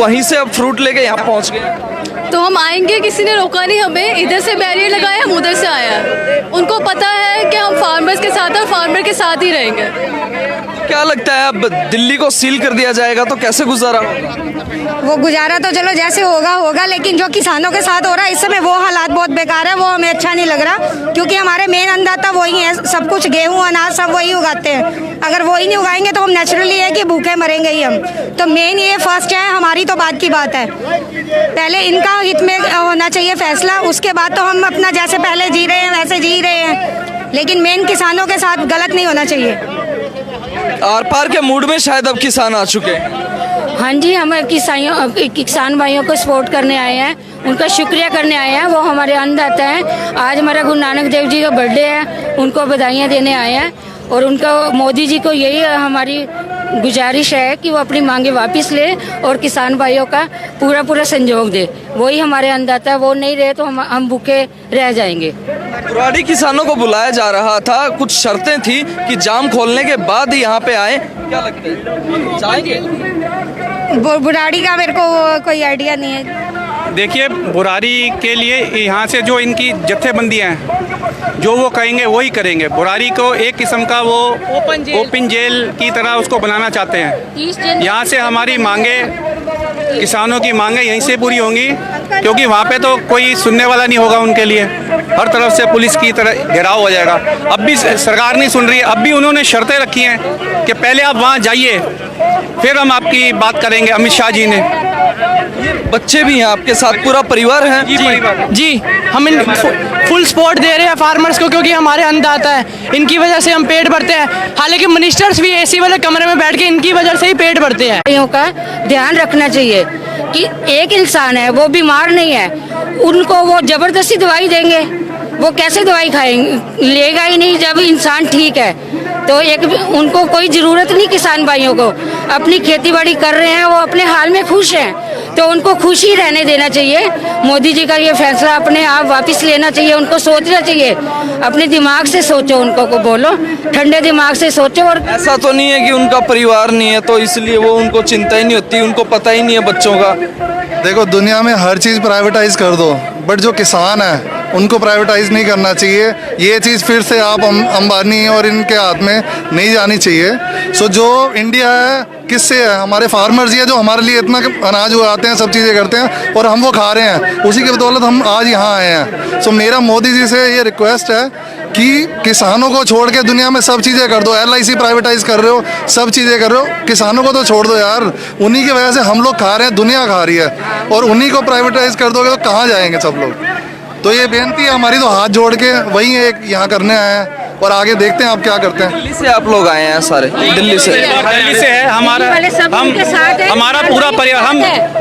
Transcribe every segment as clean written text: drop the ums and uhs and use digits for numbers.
वहीं से अब फ्रूट लेके यहाँ पहुँच गए। तो हम आएंगे, किसी ने रोका नहीं हमें, इधर से बैरियर लगाया, हम उधर से आया। उनको पता है कि हम फार्मर्स के साथ हैं, फार्मर के साथ ही रहेंगे। क्या लगता है अब दिल्ली को सील कर दिया जाएगा तो कैसे गुजारा होगा? वो गुजारा तो चलो जैसे होगा, लेकिन जो किसानों के साथ हो रहा है इस समय वो हालात बहुत बेकार है, वो हमें अच्छा नहीं लग रहा, क्योंकि हमारे मेन अन्नदाता वही है, सब कुछ गेहूं अनाज सब वही उगाते हैं। अगर वही नहीं उगाएंगे तो हम नेचुरली है कि भूखे मरेंगे ही हम। तो मेन ये फर्स्ट है, हमारी तो बात की बात है, पहले इनका हित में होना चाहिए फैसला, उसके बाद तो हम अपना जैसे पहले जी रहे हैं वैसे जी रहे हैं, लेकिन मेन किसानों के साथ गलत नहीं होना चाहिए। आर पार के मूड में शायद अब किसान आ चुके हैं। हाँ जी, हम किसान भाइयों को सपोर्ट करने आए हैं, उनका शुक्रिया करने आए हैं। वो हमारे अन्नदाता हैं। आज हमारा गुरु नानक देव जी का बर्थडे है, उनको बधाइयाँ देने आए हैं। और उनका मोदी जी को यही हमारी गुजारिश है कि वो अपनी मांगे वापस ले और किसान भाइयों का पूरा सहयोग दे। वही हमारे अन्नदाता है, वो नहीं रहे तो हम भूखे रह जाएंगे। बुराड़ी किसानों को बुलाया जा रहा था, कुछ शर्तें थी कि जाम खोलने के बाद ही यहाँ पे आए। क्या लगता है जाएंगे? बुराड़ी का मेरे को कोई आइडिया नहीं है। देखिए, बुराड़ी के लिए यहाँ से जो इनकी जत्थेबंदियाँ हैं, जो वो कहेंगे वही करेंगे। बुराड़ी को एक किस्म का वो ओपन जेल की तरह उसको बनाना चाहते हैं। यहाँ से हमारी मांगे, किसानों की मांगे यहीं से पूरी होंगी, क्योंकि वहाँ पे तो कोई सुनने वाला नहीं होगा उनके लिए। हर तरफ से पुलिस की तरह घेराव हो जाएगा। अब भी सरकार नहीं सुन रही है, अब भी उन्होंने शर्तें रखी हैं कि पहले आप वहाँ जाइए, फिर हम आपकी बात करेंगे। अमित शाह जी ने। बच्चे भी हैं आपके साथ, पूरा परिवार है? जी, हम इन फुल सपोर्ट दे रहे हैं फार्मर्स को, क्योंकि हमारे अन्नदाता है, इनकी वजह से हम पेट भरते हैं। हालांकि मिनिस्टर्स भी एसी वाले कमरे में बैठ के इनकी वजह से ही पेट भरते हैं। भाइयों का ध्यान रखना चाहिए कि एक इंसान है, वो बीमार नहीं है, उनको वो जबरदस्ती दवाई देंगे, वो कैसे दवाई खाएंगे? लेगा ही नहीं जब इंसान ठीक है। तो एक उनको कोई ज़रूरत नहीं, किसान भाइयों को अपनी खेती बाड़ी कर रहे हैं, वो अपने हाल में खुश हैं, तो उनको खुश ही रहने देना चाहिए। मोदी जी का ये फैसला अपने आप वापस लेना चाहिए, उनको सोचना चाहिए, अपने दिमाग से सोचो, उनको को बोलो ठंडे दिमाग से सोचो। और ऐसा तो नहीं है कि उनका परिवार नहीं है तो इसलिए वो उनको चिंता ही नहीं होती, उनको पता ही नहीं है बच्चों का? देखो, दुनिया में हर चीज़ प्राइवेटाइज कर दो, बट जो किसान है उनको प्राइवेटाइज नहीं करना चाहिए। ये चीज़ फिर से आप अंबानी और इनके हाथ में नहीं जानी चाहिए। सो जो इंडिया है किससे है? हमारे फार्मर्स ही है, जो हमारे लिए इतना अनाज उगाते हैं, सब चीज़ें करते हैं, और हम वो खा रहे हैं। उसी की बदौलत हम आज यहाँ आए हैं। सो मेरा मोदी जी से ये रिक्वेस्ट है कि किसानों को छोड़ के दुनिया में सब चीज़ें कर दो। LIC प्राइवेटाइज कर रहे हो, सब चीज़ें कर रहे हो, किसानों को तो छोड़ दो यार। उन्हीं की वजह से हम लोग खा रहे हैं, दुनिया खा रही है, और उन्हीं को प्राइवेटाइज कर दोगे तो कहाँ जाएंगे सब लोग? तो ये बेनती है हमारी, तो हाथ जोड़ के वही एक यहाँ करने आए हैं, और आगे देखते हैं आप क्या करते हैं। दिल्ली से आप लोग आए हैं सारे? दिल्ली से है हमारा पूरा परिवार।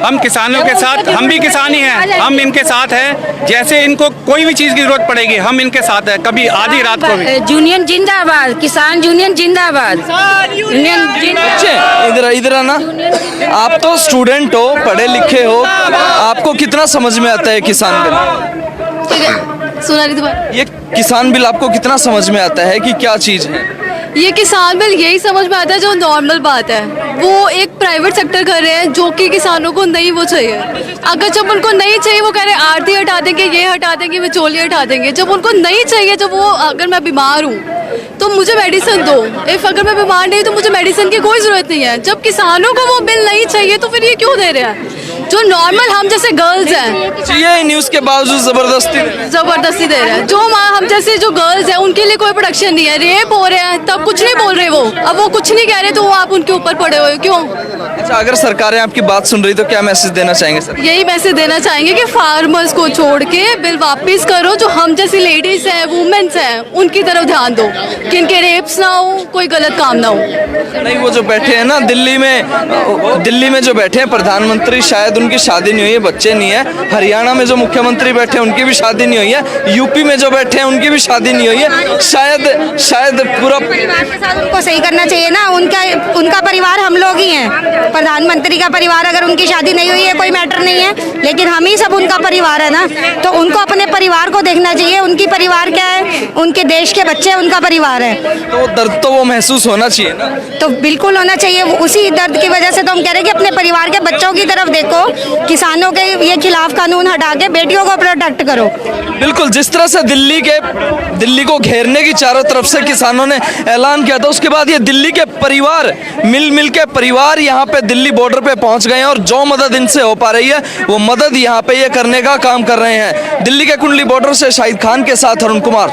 हम किसानों के साथ, हम भी किसान ही हैं, हम इनके साथ हैं। जैसे इनको कोई भी चीज़ की जरूरत पड़ेगी, हम इनके साथ हैं, कभी आधी रात को भी। यूनियन जिंदाबाद, किसान यूनियन जिंदाबाद, यूनियन जिंदाबाद। इधर आना। आप तो स्टूडेंट हो, पढ़े लिखे हो, आपको कितना समझ में आता है किसान बिल? सुना रही थी ये किसान बिल आपको कितना समझ में आता है कि क्या चीज़ है? ये किसान बिल यही समझ में आता है जो नॉर्मल बात है, वो एक प्राइवेट सेक्टर कर रहे हैं जो कि किसानों को नहीं वो चाहिए। अगर जब उनको नहीं चाहिए, वो कह रहे हैं आरती हटा देंगे, ये हटा देंगे, बिचौली हटा देंगे। जब उनको नहीं चाहिए, जब वो अगर मैं बीमार हूँ तो मुझे मेडिसिन दो, इफ अगर मैं बीमार नहीं तो मुझे मेडिसिन की कोई ज़रूरत नहीं है। जब किसानों को वो बिल नहीं चाहिए तो फिर ये क्यों दे रहे हैं? जो नॉर्मल हम जैसे गर्ल्स हैं, चाहिए न्यूज़ के बावजूद जबरदस्ती दे रहे हैं। जो हम जैसे जो गर्ल्स हैं उनके लिए कोई प्रोटेक्शन नहीं है, रेप हो रहे हैं तब कुछ नहीं बोल रहे वो। अब वो कुछ नहीं कह रहे तो वो आप उनके ऊपर पड़े हुए क्यों? अच्छा, अगर सरकारें आपकी बात सुन रही तो क्या मैसेज देना चाहेंगे सर? यही मैसेज देना चाहेंगे कि फार्मर्स को छोड़ के बिल वापस करो। जो हम जैसी लेडीज हैं, वुमेन्स हैं, उनकी तरफ ध्यान दो कि इनके रेप्स ना हो, कोई गलत काम ना हो। नहीं, वो जो बैठे हैं ना दिल्ली में जो बैठे हैं प्रधानमंत्री, शायद उनकी शादी नहीं हुई है, बच्चे नहीं है। हरियाणा में जो मुख्यमंत्री बैठे हैं उनकी भी शादी नहीं हुई है। यूपी में जो बैठे हैं उनकी भी शादी नहीं हुई है। शायद पूरा परिवार के साथ उनको सही करना चाहिए ना। उनका परिवार हम लोग ही हैं, प्रधानमंत्री का परिवार, अगर उनकी शादी नहीं हुई है कोई मैटर नहीं है, लेकिन हम ही सब उनका परिवार है ना, तो उनको अपने परिवार को देखना चाहिए। उनकी परिवार क्या है, उनके देश के बच्चे उनका परिवार है, तो दर्द तो वो महसूस होना चाहिए ना। तो बिल्कुल होना चाहिए। उसी दर्द की वजह से तो हम कह रहे हैं कि अपने परिवार के बच्चों की तरफ देखो, किसानों के ये खिलाफ कानून हटा के बेटियों को प्रोटेक्ट करो। बिल्कुल, जिस तरह से दिल्ली को घेरने की चारों तरफ से किसानों ने ऐलान किया था, उसके बाद ये दिल्ली के परिवार मिल के परिवार यहाँ पे दिल्ली बॉर्डर पे पहुंच गए हैं और जो मदद इनसे हो पा रही है वो मदद यहाँ पे ये करने का काम कर रहे हैं। दिल्ली के कुंडली बॉर्डर से शाहिद खान के साथ अरुण कुमार।